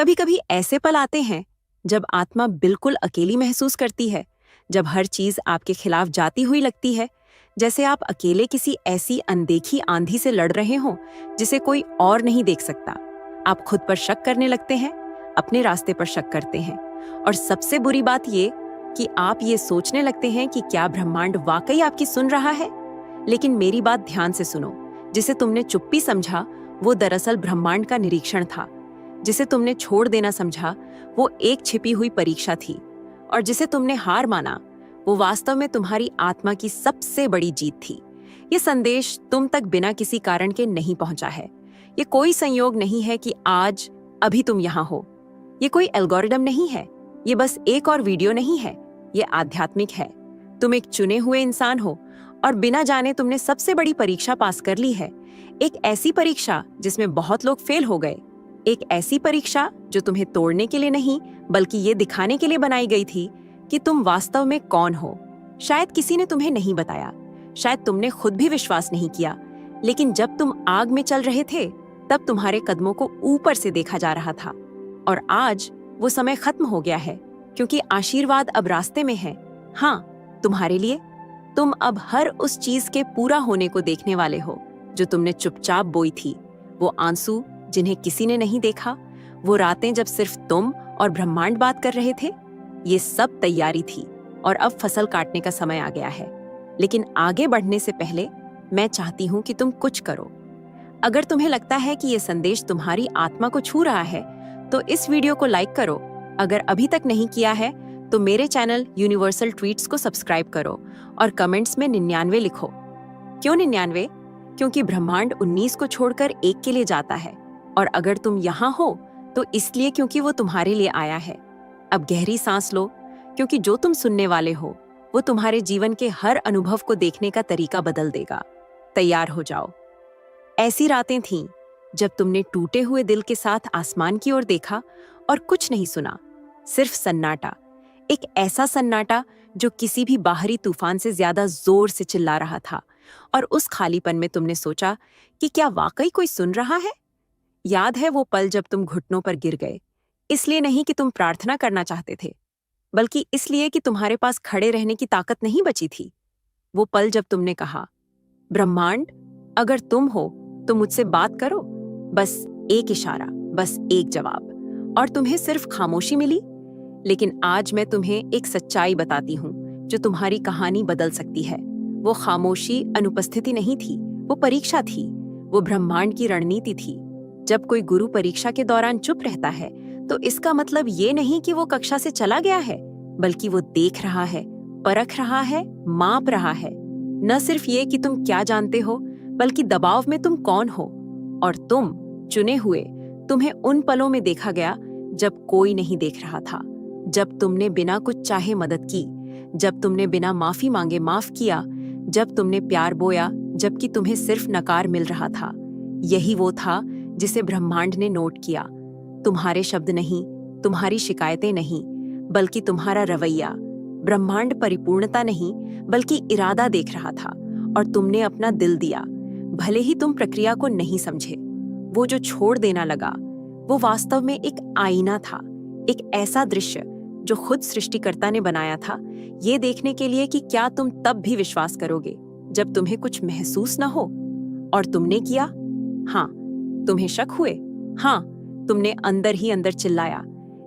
कभी कभी ऐसे पल आते हैं जब आत्मा बिल्कुल अकेली महसूस करती है, जब हर चीज आपके खिलाफ जाती हुई लगती है, जैसे आप अकेले किसी ऐसी अनदेखी आंधी से लड़ रहे हों जिसे कोई और नहीं देख सकता। आप खुद पर शक करने लगते हैं, अपने रास्ते पर शक करते हैं, और सबसे बुरी बात ये कि आप ये सोचने लगते हैं कि क्या ब्रह्मांड वाकई आपकी सुन रहा है। लेकिन मेरी बात ध्यान से सुनो। जिसे तुमने चुप्पी समझा वो दरअसल ब्रह्मांड का निरीक्षण था। जिसे तुमने छोड़ देना समझा वो एक छिपी हुई परीक्षा थी। और जिसे तुमने हार माना वो वास्तव में तुम्हारी आत्मा की सबसे बड़ी जीत थी। ये संदेश तुम तक बिना किसी कारण के नहीं पहुंचा है। ये कोई संयोग नहीं है कि आज अभी तुम यहाँ हो। ये कोई एल्गोरिदम नहीं है। ये बस एक और वीडियो नहीं है। ये आध्यात्मिक है। तुम एक चुने हुए इंसान हो और बिना जाने तुमने सबसे बड़ी परीक्षा पास कर ली है। एक ऐसी परीक्षा जिसमें बहुत लोग फेल हो गए। एक ऐसी परीक्षा जो तुम्हें तोड़ने के लिए नहीं बल्कि ये दिखाने के लिए बनाई गई थी कि तुम वास्तव में कौन हो। शायद किसी ने तुम्हें नहीं बताया, शायद तुमने खुद भी विश्वास नहीं किया, लेकिन जब तुम आग में चल रहे थे तब तुम्हारे कदमों को ऊपर से देखा जा रहा था। और आज वो समय खत्म हो गया है, क्योंकि आशीर्वाद अब रास्ते में है। हाँ, तुम्हारे लिए। तुम अब हर उस चीज के पूरा होने को देखने वाले हो जो तुमने चुपचाप बोई थी। वो आंसू जिन्हें किसी ने नहीं देखा, वो रातें जब सिर्फ तुम और ब्रह्मांड बात कर रहे थे, ये सब तैयारी थी। और अब फसल काटने का समय आ गया है। लेकिन आगे बढ़ने से पहले मैं चाहती हूँ कि तुम कुछ करो। अगर तुम्हें लगता है कि ये संदेश तुम्हारी आत्मा को छू रहा है तो इस वीडियो को लाइक करो। अगर अभी तक नहीं किया है तो मेरे चैनल यूनिवर्सल ट्वीट्स को सब्सक्राइब करो और कमेंट्स में 99 लिखो। क्यों 99? क्योंकि ब्रह्मांड 19 को छोड़कर 1 के लिए जाता है। और अगर तुम यहाँ हो तो इसलिए क्योंकि वो तुम्हारे लिए आया है। अब गहरी सांस लो, क्योंकि जो तुम सुनने वाले हो वो तुम्हारे जीवन के हर अनुभव को देखने का तरीका बदल देगा। तैयार हो जाओ। ऐसी रातें थीं जब तुमने टूटे हुए दिल के साथ आसमान की ओर देखा और कुछ नहीं सुना, सिर्फ सन्नाटा। एक ऐसा सन्नाटा जो किसी भी बाहरी तूफान से ज्यादा जोर से चिल्ला रहा था। और उस खालीपन में तुमने सोचा कि क्या वाकई कोई सुन रहा है। याद है वो पल जब तुम घुटनों पर गिर गए, इसलिए नहीं कि तुम प्रार्थना करना चाहते थे, बल्कि इसलिए कि तुम्हारे पास खड़े रहने की ताकत नहीं बची थी। वो पल जब तुमने कहा, ब्रह्मांड, अगर तुम हो तो मुझसे बात करो। बस एक इशारा, बस एक जवाब, और तुम्हें सिर्फ खामोशी मिली। लेकिन आज मैं तुम्हें एक सच्चाई बताती हूँ जो तुम्हारी कहानी बदल सकती है। वो खामोशी अनुपस्थिति नहीं थी, वो परीक्षा थी। वो ब्रह्मांड की रणनीति थी। जब कोई गुरु परीक्षा के दौरान चुप रहता है तो इसका मतलब ये नहीं कि वो कक्षा से चला गया है, बल्कि वो देख रहा है, परख रहा है, माप रहा है। न सिर्फ ये कि तुम क्या जानते हो, बल्कि दबाव में तुम कौन हो। और तुम चुने हुए, तुम्हें उन पलों में देखा गया जब कोई नहीं देख रहा था, जब तुमने बिना कुछ चाहे मदद की, जब तुमने बिना माफी मांगे माफ किया, जब तुमने प्यार बोया जबकि तुम्हें सिर्फ नकार मिल रहा था। यही वो था जिसे ब्रह्मांड ने नोट किया। तुम्हारे शब्द नहीं, तुम्हारी शिकायतें नहीं, बल्कि तुम्हारा रवैया। ब्रह्मांड परिपूर्णता नहीं बल्कि इरादा देख रहा था, और तुमने अपना दिल दिया। भले ही तुम प्रक्रिया को नहीं समझे। वो जो छोड़ देना लगा वो वास्तव में एक आईना था, एक ऐसा दृश्य जो खुद सृष्टिकर्ता ने बनाया था, ये देखने के लिए कि क्या तुम तब भी विश्वास करोगे जब तुम्हें कुछ महसूस न हो। और तुमने किया। हाँ, तुम्हें शक हुए। हाँ, तुमने अंदर ही अंदर चिल्लाया,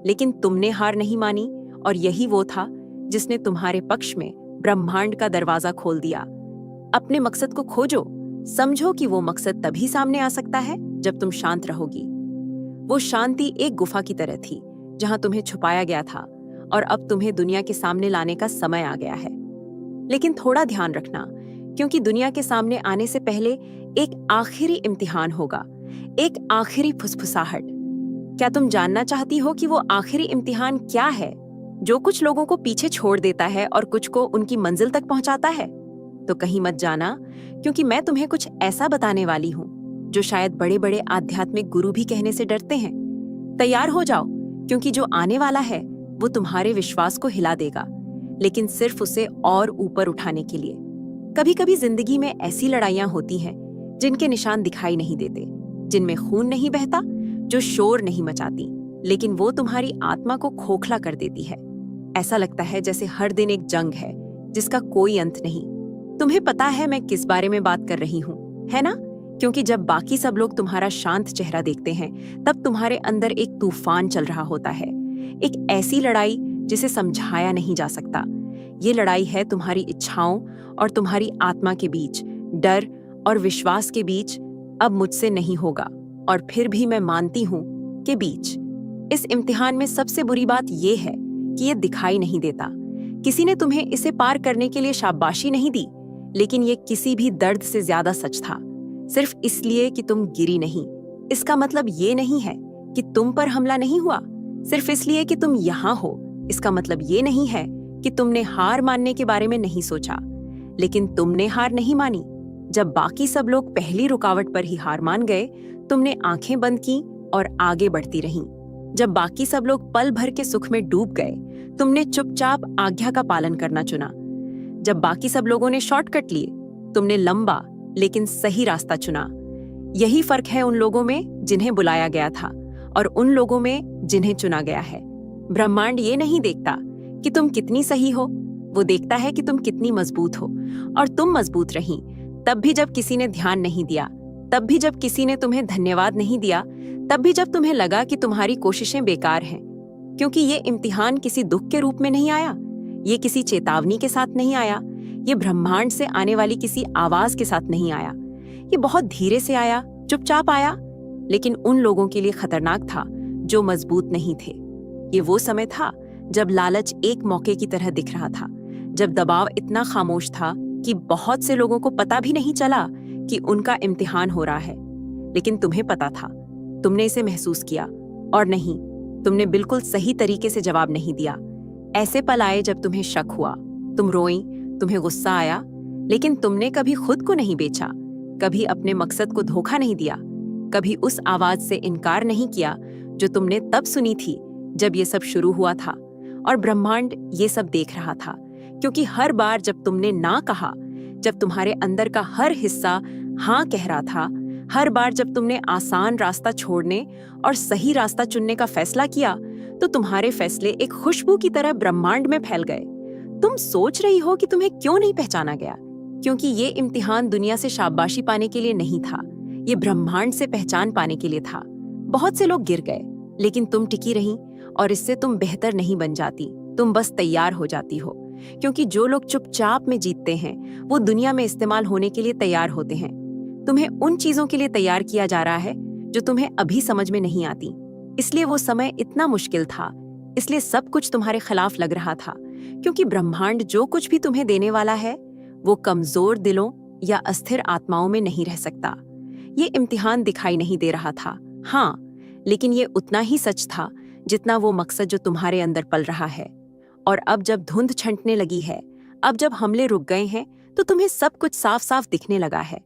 लेकिन तुमने हार नहीं मानी। और यही वो था जिसने तुम्हारे पक्ष में ब्रह्मांड का दरवाजा खोल दिया। अपने मकसद को खोजो। समझो कि वो मकसद तभी सामने आ सकता है जब तुम शांत रहोगी। वो शांति एक गुफा की तरह थी जहां तुम्हें छुपाया गया था, और अब तुम्हें दुनिया के सामने लाने का समय आ गया है। लेकिन थोड़ा ध्यान रखना, क्योंकि दुनिया के सामने आने से पहले एक आखिरी इम्तिहान होगा, एक आखिरी फुसफुसाहट। क्या तुम जानना चाहती हो कि वो आखिरी इम्तिहान क्या है, जो कुछ लोगों को पीछे छोड़ देता है और कुछ को उनकी मंजिल तक पहुंचाता है? तो कहीं मत जाना, क्योंकि मैं तुम्हें कुछ ऐसा बताने वाली हूँ जो शायद बड़े बड़े आध्यात्मिक गुरु भी कहने से डरते हैं। तैयार हो जाओ, क्योंकि जो आने वाला है वो तुम्हारे विश्वास को हिला देगा, लेकिन सिर्फ उसे और ऊपर उठाने के लिए। कभी कभी जिंदगी में ऐसी लड़ाइयां होती हैं जिनके निशान दिखाई नहीं देते, जिनमें खून नहीं बहता, जो शोर नहीं मचाती, लेकिन वो तुम्हारी आत्मा को खोखला कर देती है। ऐसा लगता है जैसे हर दिन एक जंग है जिसका कोई अंत नहीं। तुम्हें पता है मैं किस बारे में बात कर रही हूँ, है ना? क्योंकि जब बाकी सब लोग तुम्हारा शांत चेहरा देखते हैं, तब तुम्हारे अंदर एक तूफान चल रहा होता है, एक ऐसी लड़ाई जिसे समझाया नहीं जा सकता। ये लड़ाई है तुम्हारी इच्छाओं और तुम्हारी आत्मा के बीच, डर और विश्वास के बीच, अब मुझसे नहीं होगा और फिर भी मैं मानती हूँ के बीच। इस इम्तिहान में सबसे बुरी बात यह है कि ये दिखाई नहीं देता। किसी ने तुम्हें इसे पार करने के लिए शाबाशी नहीं दी, लेकिन ये किसी भी दर्द से ज्यादा सच था। सिर्फ इसलिए कि तुम गिरी नहीं, इसका मतलब ये नहीं है कि तुम पर हमला नहीं हुआ। सिर्फ इसलिए कि तुम यहाँ हो, इसका मतलब ये नहीं है कि तुमने हार मानने के बारे में नहीं सोचा। लेकिन तुमने हार नहीं मानी। जब बाकी सब लोग पहली रुकावट पर ही हार मान गए, तुमने आंखें बंद की और आगे बढ़ती रहीं। जब बाकी सब लोग पल भर के सुख में डूब गए, तुमने चुपचाप आज्ञा का पालन करना चुना। जब बाकी सब लोगों ने शॉर्टकट लिए, तुमने लंबा लेकिन सही रास्ता चुना। यही फर्क है उन लोगों में जिन्हें बुलाया गया था और उन लोगों में जिन्हें चुना गया है। ब्रह्मांड ये नहीं देखता कि तुम कितनी सही हो, वो देखता है कि तुम कितनी मजबूत हो। और तुम मजबूत रहीं, तब भी जब किसी ने ध्यान नहीं दिया, तब भी जब किसी ने तुम्हें धन्यवाद नहीं दिया, तब भी जब तुम्हें लगा कि तुम्हारी कोशिशें बेकार हैं। क्योंकि ये इम्तिहान किसी दुख के रूप में नहीं आया, ये किसी चेतावनी के साथ नहीं आया, ये ब्रह्मांड से आने वाली किसी आवाज के साथ नहीं आया। ये बहुत धीरे से आया, चुपचाप आया, लेकिन उन लोगों के लिए खतरनाक था जो मजबूत नहीं थे। ये वो समय था जब लालच एक मौके की तरह दिख रहा था, जब दबाव इतना खामोश था कि बहुत से लोगों को पता भी नहीं चला कि उनका इम्तिहान हो रहा है। लेकिन तुम्हें पता था, तुमने इसे महसूस किया, और नहीं, तुमने बिल्कुल सही तरीके से जवाब नहीं दिया। ऐसे पल आए जब तुम्हें शक हुआ, तुम रोई, तुम्हें गुस्सा आया, लेकिन तुमने कभी खुद को नहीं बेचा, कभी अपने मकसद को धोखा नहीं दिया, कभी उस आवाज से इनकार नहीं किया जो तुमने तब सुनी थी जब ये सब शुरू हुआ था। और ब्रह्मांड ये सब देख रहा था, क्योंकि हर बार जब तुमने ना कहा, जब तुम्हारे अंदर का हर हिस्सा हाँ कह रहा था, हर बार जब तुमने आसान रास्ता छोड़ने और सही रास्ता चुनने का फैसला किया, तो तुम्हारे फैसले एक खुशबू की तरह ब्रह्मांड में फैल गए। तुम सोच रही हो कि तुम्हें क्यों नहीं पहचाना गया, क्योंकि ये इम्तिहान दुनिया से शाबाशी पाने के लिए नहीं था, ये ब्रह्मांड से पहचान पाने के लिए था। बहुत से लोग गिर गए, लेकिन तुम टिकी रही, और इससे तुम बेहतर नहीं बन जाती, तुम बस तैयार हो जाती हो। क्योंकि जो लोग चुपचाप में जीतते हैं, वो दुनिया में इस्तेमाल होने के लिए तैयार होते हैं। तुम्हें उन चीजों के लिए तैयार किया जा रहा है जो तुम्हें अभी समझ में नहीं आती। इसलिए वो समय इतना मुश्किल था, इसलिए सब कुछ तुम्हारे खिलाफ लग रहा था, क्योंकि ब्रह्मांड जो कुछ भी तुम्हें देने वाला है, वो कमजोर दिलों या अस्थिर आत्माओं में नहीं रह सकता। ये इम्तिहान दिखाई नहीं दे रहा था, हाँ, लेकिन ये उतना ही सच था जितना वो मकसद जो तुम्हारे अंदर पल रहा है। और अब जब धुंध छंटने लगी है, अब जब हमले रुक गए हैं, तो तुम्हें सब कुछ साफ साफ दिखने लगा है।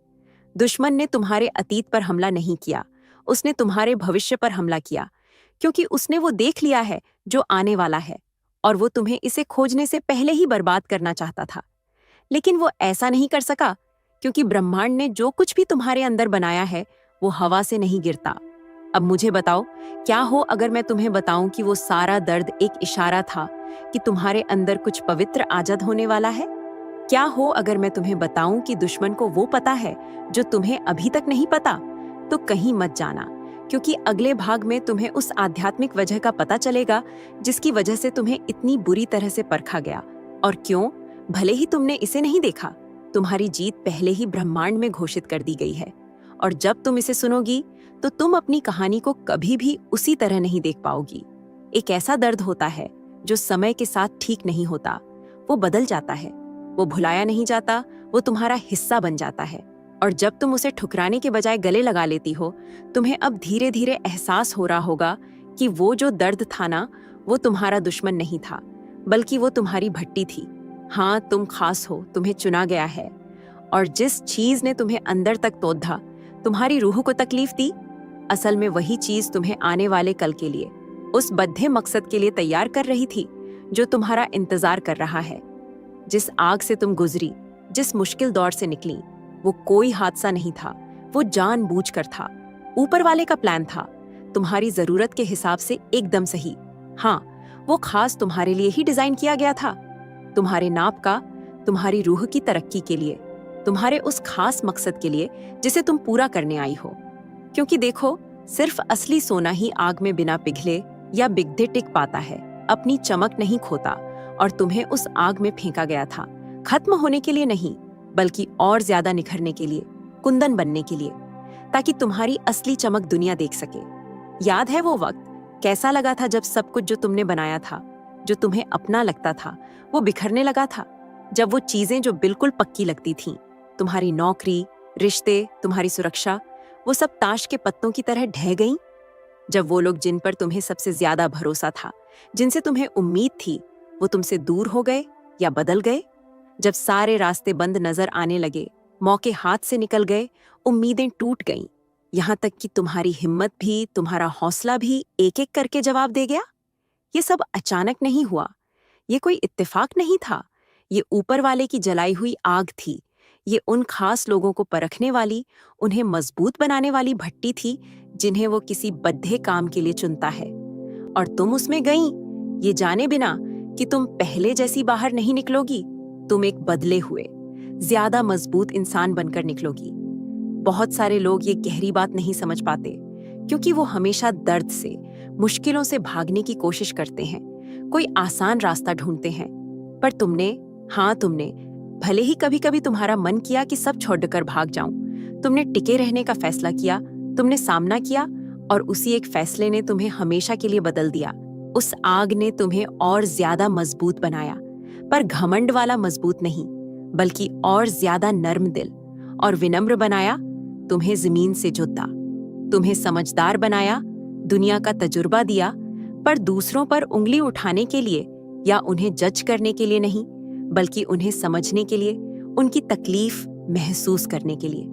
दुश्मन ने तुम्हारे अतीत पर हमला नहीं किया, उसने तुम्हारे भविष्य पर हमला किया, क्योंकि उसने वो देख लिया है जो आने वाला है, और वो तुम्हें इसे खोजने से पहले ही बर्बाद करना चाहता था। लेकिन वो ऐसा नहीं कर सका, क्योंकि ब्रह्मांड ने जो कुछ भी तुम्हारे अंदर बनाया है, वो हवा से नहीं गिरता। अब मुझे बताओ, क्या हो अगर मैं तुम्हें बताऊं कि वो सारा दर्द एक इशारा था कि तुम्हारे अंदर कुछ पवित्र आजाद होने वाला है? क्या हो अगर मैं तुम्हें बताऊं कि दुश्मन को वो पता है जो तुम्हें अभी तक नहीं पता? तो कहीं मत जाना, क्योंकि अगले भाग में तुम्हें उस आध्यात्मिक वजह का पता चलेगा जिसकी वजह से तुम्हें इतनी बुरी तरह से परखा गया। और क्यों? भले ही तुमने इसे नहीं देखा, तुम्हारी जीत पहले ही ब्रह्मांड में घोषित कर दी गई है। और जब तुम इसे सुनोगी, तो तुम अपनी कहानी को कभी भी उसी तरह नहीं देख पाओगी। एक ऐसा दर्द होता है जो समय के साथ ठीक नहीं होता, वो बदल जाता है, वो भुलाया नहीं जाता, वो तुम्हारा हिस्सा बन जाता है। और जब तुम उसे ठुकराने के बजाय गले लगा लेती हो, तुम्हें अब धीरे धीरे एहसास हो रहा होगा कि वो जो दर्द था ना, वो तुम्हारा दुश्मन नहीं था, बल्कि वो तुम्हारी भट्टी थी। हाँ, तुम खास हो, तुम्हें चुना गया है, और जिस चीज ने तुम्हें अंदर तक तोड़ा, तुम्हारी रूह को तकलीफ दी, असल में वही चीज तुम्हें आने वाले कल के लिए, उस बद्दे मकसद के लिए तैयार कर रही थी जो तुम्हारा इंतजार कर रहा है। जिस आग से तुम गुजरी, जिस मुश्किल दौर से निकली, वो कोई हादसा नहीं था, वो जानबूझकर था, ऊपर वाले का प्लान था, तुम्हारी जरूरत के हिसाब से एकदम सही। हाँ, वो खास तुम्हारे लिए ही डिजाइन किया गया था, तुम्हारे नाप का, तुम्हारी रूह की तरक्की के लिए, तुम्हारे उस खास मकसद के लिए जिसे तुम पूरा करने आई हो। क्योंकि देखो, सिर्फ असली सोना ही आग में बिना पिघले या बिगड़े टिक पाता है, अपनी चमक नहीं खोता। और तुम्हें उस आग में फेंका गया था खत्म होने के लिए नहीं, बल्कि और ज्यादा निखरने के लिए, कुंदन बनने के लिए, ताकि तुम्हारी असली चमक दुनिया देख सके। याद है वो वक्त कैसा लगा था जब सब कुछ जो तुमने बनाया था, जो तुम्हें अपना लगता था, वो बिखरने लगा था? जब वो चीजें जो बिल्कुल पक्की लगती थीं, तुम्हारी नौकरी, रिश्ते, तुम्हारी सुरक्षा, वो सब ताश के पत्तों की तरह ढह गईं? जब वो लोग जिन पर तुम्हें सबसे ज्यादा भरोसा था, जिनसे तुम्हें उम्मीद थी, वो तुमसे दूर हो गए या बदल गए? जब सारे रास्ते बंद नजर आने लगे, मौके हाथ से निकल गए, उम्मीदें टूट गईं, यहाँ तक कि तुम्हारी हिम्मत भी, तुम्हारा हौसला भी एक एक करके जवाब दे गया? ये सब अचानक नहीं हुआ, ये कोई इत्तेफाक नहीं था, ये ऊपर वाले की जलाई हुई आग थी। ये उन खास लोगों को परखने वाली, उन्हें मजबूत बनाने वाली भट्टी थी, जिन्हें वो किसी बद्धे काम के लिए चुनता है। और तुम उसमें गईं, ये जाने बिना कि तुम पहले जैसी बाहर नहीं निकलोगी। तुम एक बदले हुए, ज्यादा मजबूत इंसान बनकर निकलोगी। बहुत सारे लोग ये गहरी बात नहीं समझ पाते, क्योंकि वो हमेशा दर्द से, मुश्किलों से भागने की कोशिश करते हैं, कोई आसान रास्ता ढूंढते हैं। पर तुमने, हाँ तुमने, भले ही कभी कभी तुम्हारा मन किया कि सब छोड़कर भाग जाऊं, तुमने टिके रहने का फैसला किया, तुमने सामना किया, और उसी एक फैसले ने तुम्हें हमेशा के लिए बदल दिया। उस आग ने तुम्हें और ज्यादा मजबूत बनाया, पर घमंड वाला मजबूत नहीं, बल्कि और ज्यादा नर्म दिल और विनम्र बनाया। तुम्हें जमीन से जोता, तुम्हें समझदार बनाया, दुनिया का तजुर्बा दिया, पर दूसरों पर उंगली उठाने के लिए या उन्हें जज करने के लिए नहीं, बल्कि उन्हें समझने के लिए, उनकी तकलीफ महसूस करने के लिए।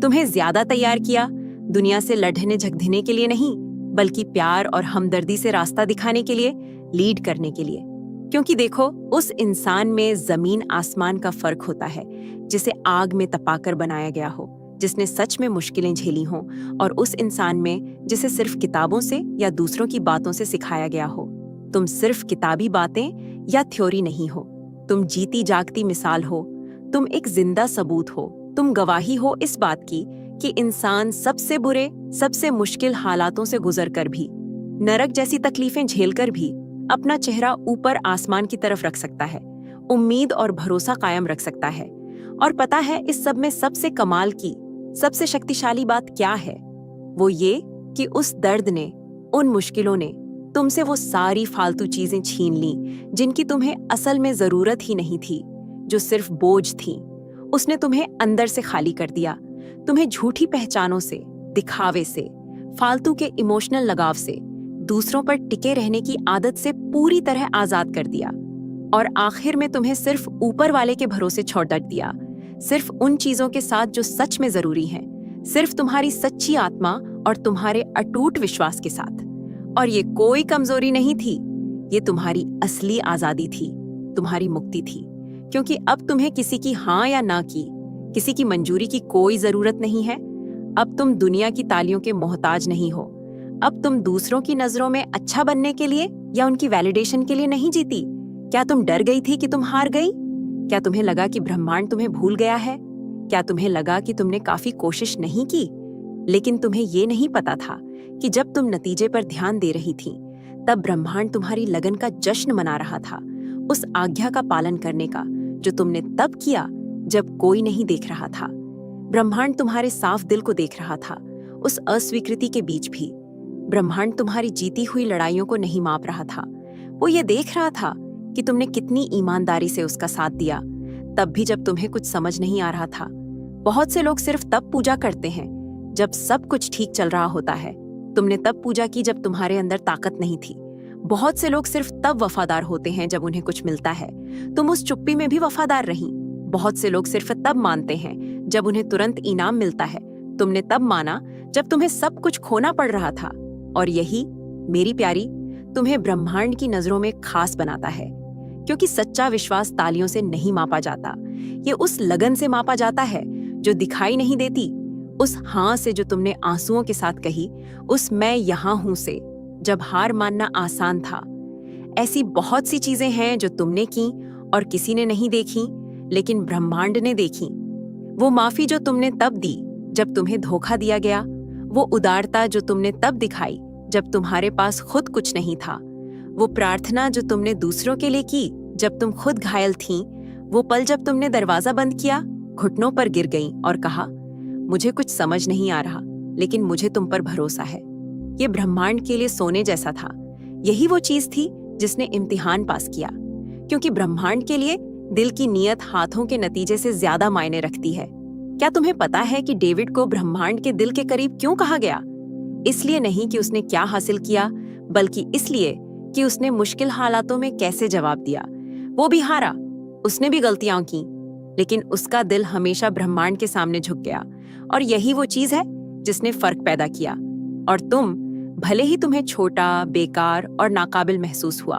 तुम्हें ज्यादा तैयार किया, दुनिया से लड़ने झगड़ने के लिए नहीं, बल्कि प्यार और हमदर्दी से रास्ता दिखाने के लिए, लीड करने के लिए। क्योंकि देखो, उस इंसान में जमीन आसमान का फर्क होता है, जिसे आग में तपाकर बनाया गया हो, जिसने सच में मुश्किलें झेली हों, और उस इंसान में जिसे सिर्फ किताबों से या दूसरों की बातों से सिखाया गया हो। तुम सिर्फ किताबी बातें या थ्योरी नहीं हो, तुम जीती जागती मिसाल हो, तुम एक जिंदा सबूत हो, तुम गवाही हो इस बात की कि इंसान सबसे बुरे, सबसे मुश्किल हालातों से गुजरकर भी, नरक जैसी तकलीफें झेलकर भी, अपना चेहरा ऊपर आसमान की तरफ रख सकता है, उम्मीद और भरोसा कायम रख सकता है। और पता है इस सब में सबसे कमाल की, सबसे शक्तिशाली बात क्या है? वो ये कि उस दर्द ने, उन मुश्किलों ने तुमसे वो सारी फालतू चीजें छीन ली जिनकी तुम्हें असल में जरूरत ही नहीं थी, जो सिर्फ बोझ थी। उसने तुम्हें अंदर से खाली कर दिया, तुम्हें झूठी पहचानों से, दिखावे से, फालतू के इमोशनल लगाव से, दूसरों पर टिके रहने की आदत से पूरी तरह आजाद कर दिया। और आखिर में तुम्हें सिर्फ ऊपर वाले के भरोसे छोड़ दिया, सिर्फ उन चीजों के साथ जो सच में जरूरी हैं, सिर्फ तुम्हारी सच्ची आत्मा और तुम्हारे अटूट विश्वास के साथ। और ये कोई कमजोरी नहीं थी, ये तुम्हारी असली आजादी थी, तुम्हारी मुक्ति थी। क्योंकि अब तुम्हें किसी की हाँ या ना की, किसी की मंजूरी की कोई जरूरत नहीं है। अब तुम दुनिया की तालियों के मोहताज नहीं हो। अब तुम दूसरों की नजरों में अच्छा बनने के लिए या उनकी वैलिडेशन के लिए नहीं जीती। क्या तुम डर गई थी कि तुम हार गई? क्या तुम्हें लगा कि ब्रह्मांड तुम्हें भूल गया है? क्या तुम्हें लगा कि तुमने काफी कोशिश नहीं की? लेकिन तुम्हें ये नहीं पता था कि जब तुम नतीजे पर ध्यान दे रही थी, तब ब्रह्मांड तुम्हारी लगन का जश्न मना रहा था, उस आज्ञा का पालन करने का जो तुमने तब किया जब कोई नहीं देख रहा था। ब्रह्मांड तुम्हारे साफ दिल को देख रहा था, उस अस्वीकृति के बीच भी। ब्रह्मांड तुम्हारी जीती हुई लड़ाइयों को नहीं माप रहा था, वो ये देख रहा था कि तुमने कितनी ईमानदारी से उसका साथ दिया, तब भी जब तुम्हें कुछ समझ नहीं आ रहा था। बहुत से लोग सिर्फ तब पूजा करते हैं जब सब कुछ ठीक चल रहा होता है। तुमने तब पूजा की जब तुम्हारे अंदर ताकत नहीं थी। बहुत से लोग सिर्फ तब वफादार होते हैं जब उन्हें कुछ मिलता है। तुम उस चुप्पी में भी वफादार रही। बहुत से लोग सिर्फ तब मानते हैं जब उन्हें तुरंत इनाम मिलता है। तुमने तब माना जब तुम्हें सब कुछ खोना पड़ रहा था। और यही, मेरी प्यारी, तुम्हें ब्रह्मांड की नजरों में खास बनाता है। क्योंकि सच्चा विश्वास तालियों से नहीं मापा जाता, ये उस लगन से मापा जाता है जो दिखाई नहीं देती, उस हाँ से जो तुमने आंसुओं के साथ कही, उस मैं यहाँ हूं से, जब हार मानना आसान था। ऐसी बहुत सी चीजें हैं जो तुमने की और किसी ने नहीं देखी, लेकिन ब्रह्मांड ने देखी। वो माफी जो तुमने तब दी जब तुम्हें धोखा दिया गया, वो उदारता जो तुमने तब दिखाई जब तुम्हारे पास खुद कुछ नहीं था, वो प्रार्थना जो तुमने दूसरों के लिए की जब तुम खुद घायल थीं, वो पल जब तुमने दरवाजा बंद किया, घुटनों पर गिर गईं और कहा, मुझे कुछ समझ नहीं आ रहा, लेकिन मुझे तुम पर भरोसा है। ये ब्रह्मांड के लिए सोने जैसा था। यही वो चीज थी जिसने इम्तिहान पास किया, क्योंकि ब्रह्मांड के लिए दिल की नीयत हाथों के नतीजे से ज्यादा मायने रखती है। क्या तुम्हें पता है कि डेविड को ब्रह्मांड के दिल के करीब क्यों कहा गया? इसलिए नहीं कि उसने क्या हासिल किया, बल्कि इसलिए कि उसने मुश्किल हालातों में कैसे जवाब दिया। वो भी हारा, उसने भी गलतियां की, लेकिन उसका दिल हमेशा ब्रह्मांड के सामने झुक गया। और यही वो चीज है जिसने फर्क पैदा किया। और तुम, भले ही तुम्हें छोटा, बेकार और नाकाबिल महसूस हुआ,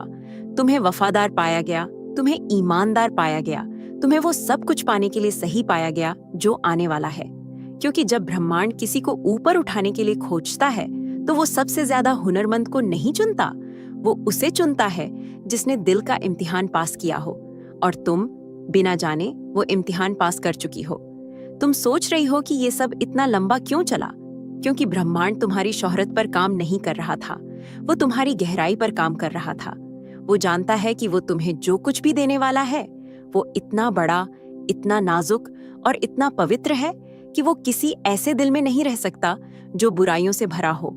तुम्हें वफादार पाया गया, तुम्हें ईमानदार पाया गया, तुम्हें वो सब कुछ पाने के लिए सही पाया गया जो आने वाला है। क्योंकि जब ब्रह्मांड किसी को ऊपर उठाने के लिए खोजता है, तो वो सबसे ज्यादा हुनरमंद को नहीं चुनता, वो उसे चुनता है जिसने दिल का इम्तिहान पास किया हो। और तुम बिना जाने वो इम्तिहान पास कर चुकी हो। तुम सोच रही हो कि ये सब इतना लंबा क्यों चला? क्योंकि ब्रह्मांड तुम्हारी शोहरत पर काम नहीं कर रहा था, वो तुम्हारी गहराई पर काम कर रहा था। वो जानता है कि वो तुम्हें जो कुछ भी देने वाला है, वो इतना बड़ा, इतना नाजुक और इतना पवित्र है कि वो किसी ऐसे दिल में नहीं रह सकता जो बुराइयों से भरा हो।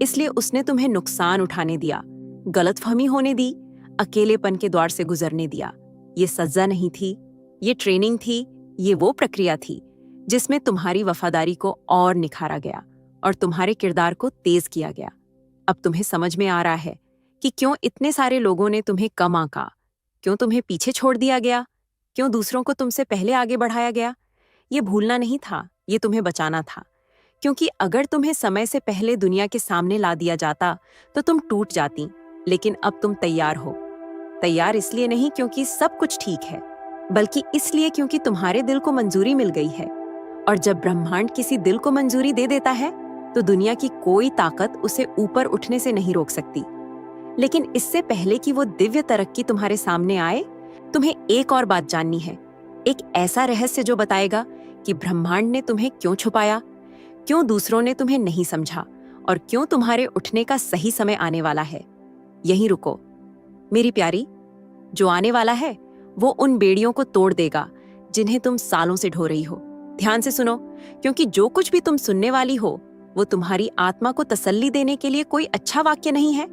इसलिए उसने तुम्हें नुकसान उठाने दिया, गलतफहमी होने दी, अकेलेपन के द्वार से गुजरने दिया। ये सजा नहीं थी, ये ट्रेनिंग थी, ये वो प्रक्रिया थी जिसमें तुम्हारी वफादारी को और निखारा गया और तुम्हारे किरदार को तेज किया गया। अब तुम्हें समझ में आ रहा है कि क्यों इतने सारे लोगों ने तुम्हें कम आंका, क्यों तुम्हें पीछे छोड़ दिया गया, क्यों दूसरों को तुमसे पहले आगे बढ़ाया गया। ये भूलना नहीं था, ये तुम्हें बचाना था। क्योंकि अगर तुम्हें समय से पहले दुनिया के सामने ला दिया जाता तो तुम टूट जाती, लेकिन अब तुम तैयार हो। तैयार इसलिए नहीं क्योंकि सब कुछ ठीक है, बल्कि इसलिए क्योंकि तुम्हारे दिल को मंजूरी मिल गई है। और जब ब्रह्मांड किसी दिल को मंजूरी दे देता है, तो दुनिया की कोई ताकत उसे ऊपर उठने से नहीं रोक सकती। लेकिन इससे पहले कि वो दिव्य तरक्की तुम्हारे सामने आए, तुम्हें एक और बात जाननी है, एक ऐसा रहस्य जो बताएगा कि ब्रह्मांड ने तुम्हें क्यों छुपाया, क्यों दूसरों ने तुम्हें नहीं समझा और क्यों तुम्हारे उठने का सही समय आने वाला है। यहीं रुको मेरी प्यारी, जो आने वाला है वो उन बेड़ियों को तोड़ देगा जिन्हें तुम सालों से ढो रही हो। ध्यान से सुनो, क्योंकि जो कुछ भी तुम सुनने वाली हो वो तुम्हारी आत्मा को तसल्ली देने के लिए कोई अच्छा वाक्य नहीं है,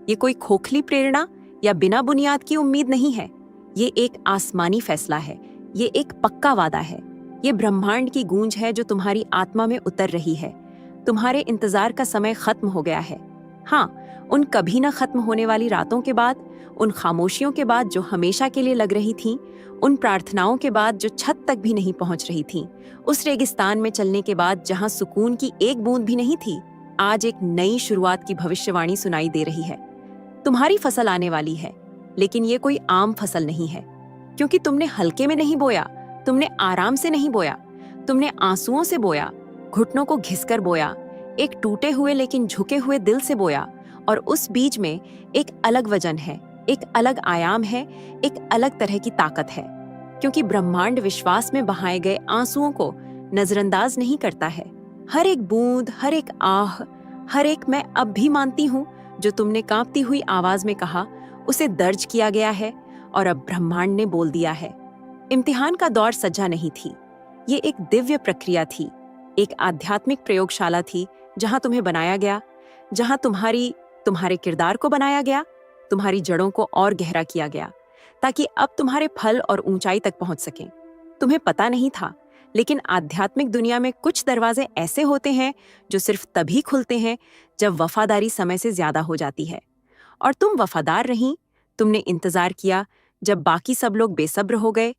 ये कोई खोखली प्रेरणा या बिना बुनियाद की उम्मीद नहीं है। ये एक आसमानी फैसला है, ये एक पक्का वादा है, ये ब्रह्मांड की गूंज है जो तुम्हारी आत्मा में उतर रही है। तुम्हारे इंतजार का समय खत्म हो गया है। हाँ, उन कभी न खत्म होने वाली रातों के बाद, उन खामोशियों के बाद जो हमेशा के लिए लग रही थीं, उन प्रार्थनाओं के बाद जो छत तक भी नहीं पहुंच रही थीं, उस रेगिस्तान में चलने के बाद जहां सुकून की एक बूंद भी नहीं थी, आज एक नई शुरुआत की भविष्यवाणी सुनाई दे रही है। तुम्हारी फसल आने वाली है, लेकिन ये कोई आम फसल नहीं है, क्योंकि तुमने हल्के में नहीं बोया, तुमने आराम से नहीं बोया, तुमने आंसुओं से बोया, घुटनों को घिसकर बोया, एक टूटे हुए लेकिन झुके हुए दिल से बोया। और उस बीज में एक अलग वजन है, एक अलग आयाम है, एक अलग तरह की ताकत है। क्योंकि ब्रह्मांड विश्वास में बहाए गए आंसुओं को नजरअंदाज नहीं करता है। हर एक बूंद, हर एक आह, हर एक मैं अब भी मानती हूँ जो तुमने कांपती हुई आवाज में कहा, उसे दर्ज किया गया है और अब ब्रह्मांड ने बोल दिया है। इम्तिहान का दौर सजा नहीं थी, ये एक दिव्य प्रक्रिया थी, एक आध्यात्मिक प्रयोगशाला थी जहां तुम्हें बनाया गया, जहां तुम्हारे किरदार को बनाया गया, तुम्हारी जड़ों को और गहरा किया गया, ताकि अब तुम्हारे फल और ऊंचाई तक पहुंच सकें। तुम्हें पता नहीं था, लेकिन आध्यात्मिक दुनिया में कुछ दरवाजे ऐसे होते हैं जो सिर्फ तभी खुलते हैं जब वफादारी समय से ज्यादा हो जाती है। और तुम वफादार रहीं, तुमने इंतजार किया जब बाकी सब लोग बेसब्र हो गए,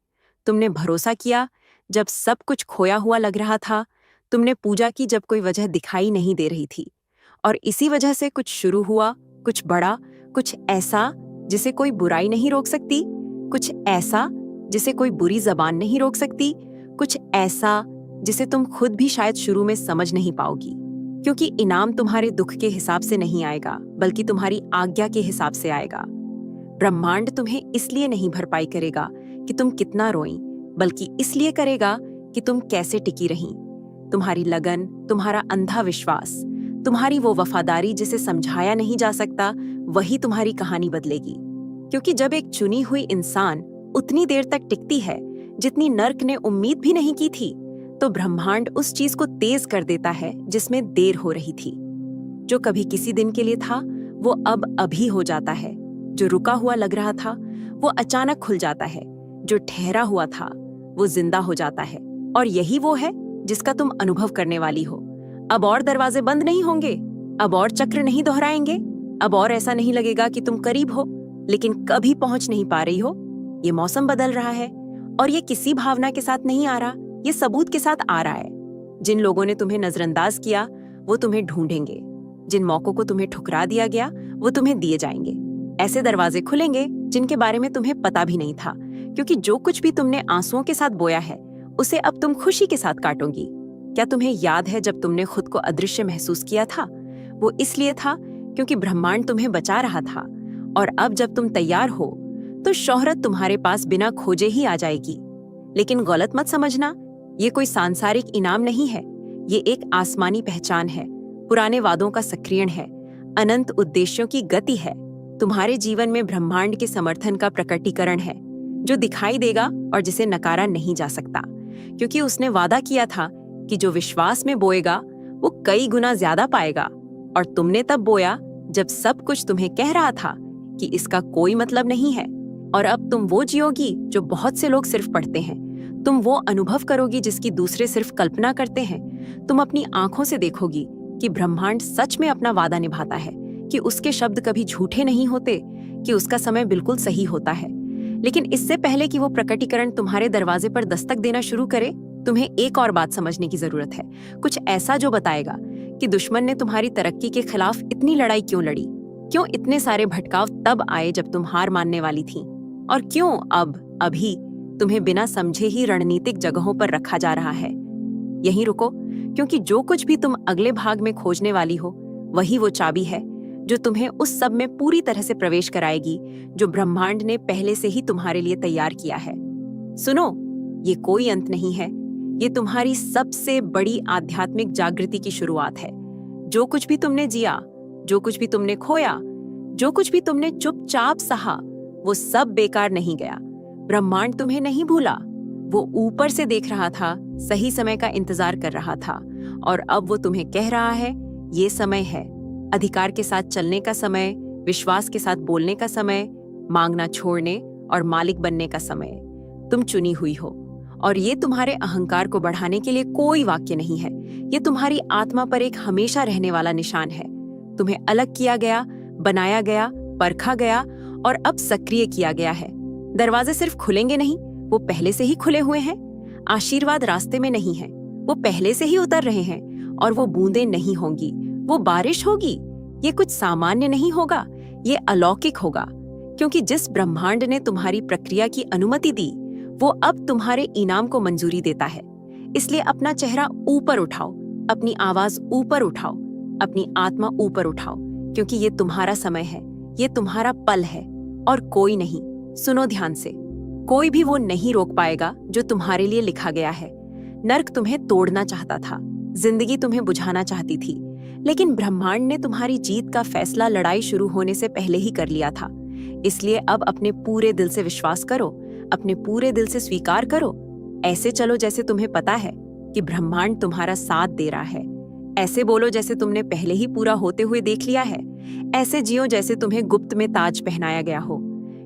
तुमने भरोसा किया जब सब कुछ खोया हुआ लग रहा था, तुमने पूजा की जब कोई वजह दिखाई नहीं दे रही थी। और इसी वजह से कुछ शुरू हुआ, कुछ बड़ा, कुछ ऐसा जिसे कोई बुराई नहीं रोक सकती, कुछ ऐसा जिसे कोई बुरी जबान नहीं रोक सकती, कुछ ऐसा जिसे तुम खुद भी शायद शुरू में समझ नहीं पाओगी, क्योंकि इनाम तुम्हारे दुख के हिसाब से नहीं आएगा, बल्कि तुम्हारी आज्ञा के हिसाब से आएगा। ब्रह्मांड तुम्हें इसलिए नहीं भरपाई करेगा कि तुम कितना रोई, बल्कि इसलिए करेगा कि तुम कैसे टिकी रहीं। तुम्हारी लगन, तुम्हारा अंधा विश्वास, तुम्हारी वो वफादारी जिसे समझाया नहीं जा सकता, वही तुम्हारी कहानी बदलेगी। क्योंकि जब एक चुनी हुई इंसान उतनी देर तक टिकती है जितनी नर्क ने उम्मीद भी नहीं की थी, तो ब्रह्मांड उस चीज को तेज कर देता है जिसमें देर हो रही थी। जो कभी किसी दिन के लिए था, वो अब अभी हो जाता है। जो रुका हुआ लग रहा था, वो अचानक खुल जाता है। जो ठहरा हुआ था, वो जिंदा हो जाता है। और यही वो है जिसका तुम अनुभव करने वाली हो। अब और दरवाजे बंद नहीं होंगे, अब और चक्र नहीं दोहराएंगे, अब और ऐसा नहीं लगेगा कि तुम करीब हो लेकिन कभी पहुंच नहीं पा रही हो। ये मौसम बदल रहा है, और ये किसी भावना के साथ नहीं आ रहा, ये सबूत के साथ आ रहा है। जिन लोगों ने तुम्हें नजरअंदाज किया, वो तुम्हें ढूंढेंगे। जिन मौकों को तुम्हें ठुकरा दिया गया, वो तुम्हें दिए जाएंगे। ऐसे दरवाजे खुलेंगे जिनके बारे में तुम्हें पता भी नहीं था, क्योंकि जो कुछ भी तुमने आंसुओं के साथ बोया है, उसे अब तुम खुशी के साथ काटोगी। क्या तुम्हें याद है जब तुमने खुद को अदृश्य महसूस किया था? वो इसलिए था क्योंकि ब्रह्मांड तुम्हें बचा रहा था। और अब जब तुम तैयार हो, तो शोहरत तुम्हारे पास बिना खोजे ही आ जाएगी। लेकिन गलत मत समझना, ये कोई सांसारिक इनाम नहीं है। ये एक आसमानी पहचान है, पुराने वादों का सक्रियण है, अनंत उद्देश्यों की गति है। तुम्हारे जीवन में ब्रह्मांड के समर्थन का प्रकटीकरण है, जो दिखाई देगा और जिसे नकारा नहीं जा सकता, क्योंकि उसने वादा किया था कि जो विश्वास में बोएगा वो कई गुना ज्यादा पाएगा। और तुमने तब बोया जब सब कुछ तुम्हें कह रहा था कि इसका कोई मतलब नहीं है। और अब तुम वो जियोगी जो बहुत से लोग सिर्फ पढ़ते हैं। तुम वो अनुभव करोगी जिसकी दूसरे सिर्फ कल्पना करते हैं। तुम अपनी आंखों से देखोगी कि ब्रह्मांड सच में अपना वादा निभाता है, कि उसके शब्द कभी झूठे नहीं होते, कि उसका समय बिल्कुल सही होता है। लेकिन इससे पहले कि वो प्रकटीकरण तुम्हारे दरवाजे पर दस्तक देना शुरू करे, तुम्हें एक और बात समझने की जरूरत है। कुछ ऐसा जो बताएगा कि दुश्मन ने तुम्हारी तरक्की के खिलाफ इतनी लड़ाई क्यों लड़ी, क्यों इतने सारे भटकाव तब आए जब तुम हार मानने वाली थी, और क्यों अब अभी तुम्हें बिना समझे ही रणनीतिक जगहों पर रखा जा रहा है। यहीं रुको, क्योंकि जो कुछ भी तुम अगले भाग में खोजने वाली हो, वही वो चाबी है जो तुम्हें उस सब में पूरी तरह से प्रवेश कराएगी जो ब्रह्मांड ने पहले से ही तुम्हारे लिए तैयार किया है। सुनो, ये कोई अंत नहीं है, ये तुम्हारी सबसे बड़ी आध्यात्मिक जागृति की शुरुआत है। जो कुछ भी तुमने जिया, जो कुछ भी तुमने खोया, जो कुछ भी तुमने चुपचाप सहा, वो सब बेकार नहीं गया। ब्रह्मांड तुम्हें नहीं भूला, वो ऊपर से देख रहा था, सही समय का इंतजार कर रहा था। और अब वो तुम्हें कह रहा है, ये समय है, अधिकार के साथ चलने का समय, विश्वास के साथ बोलने का समय, मांगना छोड़ने और मालिक बनने का समय। तुम चुनी हुई हो, और ये तुम्हारे अहंकार को बढ़ाने के लिए कोई वाक्य नहीं है। ये तुम्हारी आत्मा पर एक हमेशा रहने वाला निशान है। तुम्हें अलग किया गया, बनाया गया, परखा गया और अब सक्रिय किया गया है। दरवाजे सिर्फ खुलेंगे नहीं, वो पहले से ही खुले हुए हैं। आशीर्वाद रास्ते में नहीं है, वो पहले से ही उतर रहे हैं। और वो बूंदें नहीं होंगी, वो बारिश होगी। ये कुछ सामान्य नहीं होगा, ये अलौकिक होगा, क्योंकि जिस ब्रह्मांड ने तुम्हारी प्रक्रिया की अनुमति दी, वो अब तुम्हारे इनाम को मंजूरी देता है। इसलिए अपना चेहरा ऊपर उठाओ, अपनी आवाज ऊपर उठाओ, अपनी आत्मा ऊपर उठाओ, क्योंकि ये तुम्हारा समय है, ये तुम्हारा पल है और कोई नहीं। सुनो ध्यान से, कोई भी वो नहीं रोक पाएगा जो तुम्हारे लिए लिखा गया है। नर्क तुम्हें तोड़ना चाहता था, जिंदगी तुम्हें बुझाना चाहती थी, लेकिन ब्रह्मांड ने तुम्हारी जीत का फैसला लड़ाई शुरू होने से पहले ही कर लिया था। इसलिए अब अपने पूरे दिल से विश्वास करो, अपने पूरे दिल से स्वीकार करो। ऐसे चलो जैसे तुम्हें पता है कि ब्रह्मांड तुम्हारा साथ दे रहा है। ऐसे बोलो जैसे तुमने पहले ही पूरा होते हुए देख लिया है। ऐसे जियो जैसे तुम्हें गुप्त में ताज पहनाया गया हो,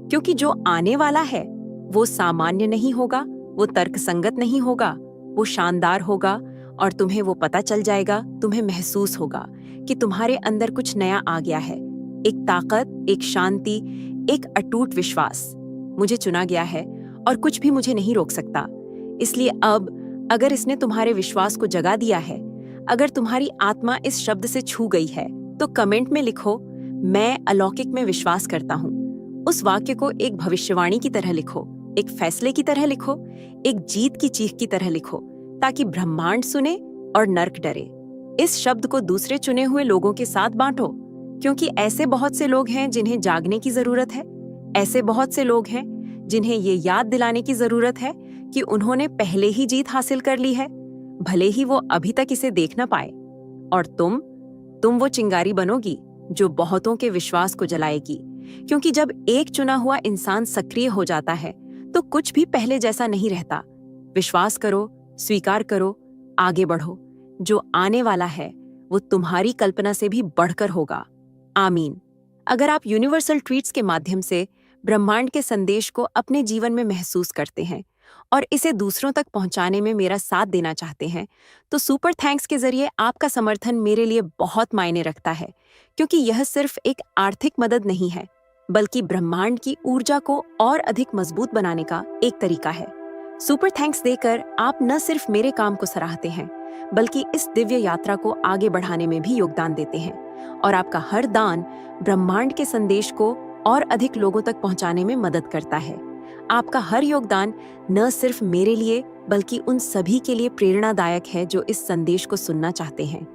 क्योंकि जो आने वाला है वो सामान्य नहीं होगा, वो तर्कसंगत नहीं होगा, वो शानदार होगा। और तुम्हें वो पता चल जाएगा, तुम्हें महसूस होगा कि तुम्हारे अंदर कुछ नया आ गया है। एक ताकत, एक शांति, एक अटूट विश्वास। मुझे चुना गया है और कुछ भी मुझे नहीं रोक सकता। इसलिए अब अगर इसने तुम्हारे विश्वास को जगा दिया है, अगर तुम्हारी आत्मा इस शब्द से छू गई है, तो कमेंट में लिखो, मैं अलौकिक में विश्वास करता हूँ। उस वाक्य को एक भविष्यवाणी की तरह लिखो, एक फैसले की तरह लिखो, एक जीत की चीख की तरह लिखो, ताकि ब्रह्मांड सुने और नर्क डरे। इस शब्द को दूसरे चुने हुए लोगों के साथ बांटो, क्योंकि ऐसे बहुत से लोग हैं जिन्हें जागने की जरूरत है। ऐसे बहुत से लोग हैं जिन्हें ये याद दिलाने की जरूरत है कि उन्होंने पहले ही जीत हासिल कर ली है, भले ही वो अभी तक इसे देख ना पाए। और तुम वो चिंगारी बनोगी जो बहुतों के विश्वास को जलाएगी, क्योंकि जब एक चुना हुआ इंसान सक्रिय हो जाता है तो कुछ भी पहले जैसा नहीं रहता। विश्वास करो, स्वीकार करो, आगे बढ़ो। जो आने वाला है वो तुम्हारी कल्पना से भी बढ़कर होगा। आमीन। अगर आप यूनिवर्सल ट्वीट्स के माध्यम से ब्रह्मांड के संदेश को अपने जीवन में महसूस करते हैं और इसे दूसरों तक पहुंचाने में मेरा साथ देना चाहते हैं, तो सुपर थैंक्स के जरिए आपका समर्थन मेरे लिए बहुत मायने रखता है, क्योंकि यह सिर्फ एक आर्थिक मदद नहीं है, बल्कि ब्रह्मांड की ऊर्जा को और अधिक मजबूत बनाने का एक तरीका है। सुपर थैंक्स देकर आप न सिर्फ मेरे काम को सराहते हैं, बल्कि इस दिव्य यात्रा को आगे बढ़ाने में भी योगदान देते हैं, और आपका हर दान ब्रह्मांड के संदेश को और अधिक लोगों तक पहुंचाने में मदद करता है। आपका हर योगदान न सिर्फ मेरे लिए बल्कि उन सभी के लिए प्रेरणादायक है जो इस संदेश को सुनना चाहते हैं।